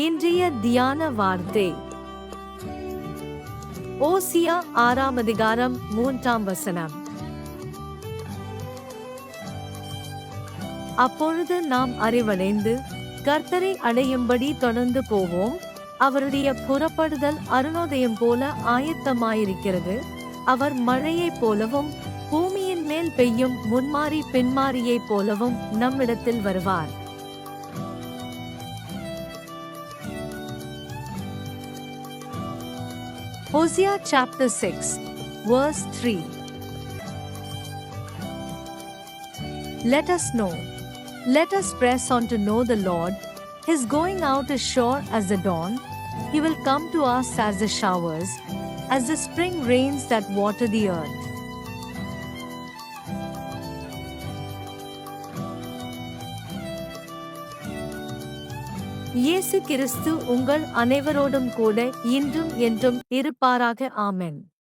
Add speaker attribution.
Speaker 1: இன்றைய தியான வார்த்தை ஓசியா 6:3. அப்பொழுது நாம் அறிவடைந்து கர்த்தரை அடையும்படி தொடர்ந்து போவோம். அவருடைய புறப்படுதல் அருணோதயம் போல ஆயத்தமாயிருக்கிறது. அவர் மழையைப் போலவும் பூமியின் மேல் பெய்யும் முன்மாறி பின்மாறியைப் போலவும் நம்மிடத்தில் வருவார். Hosea chapter 6, verse 3. Let us know. Let us press on to know the Lord. His going out is sure as the dawn. He will come to us as the showers, as the spring rains that water the earth. இயேசு கிறிஸ்து உங்கள் அனைவரோடும் கூட இன்றும் என்றும் இருப்பாராக. ஆமென்.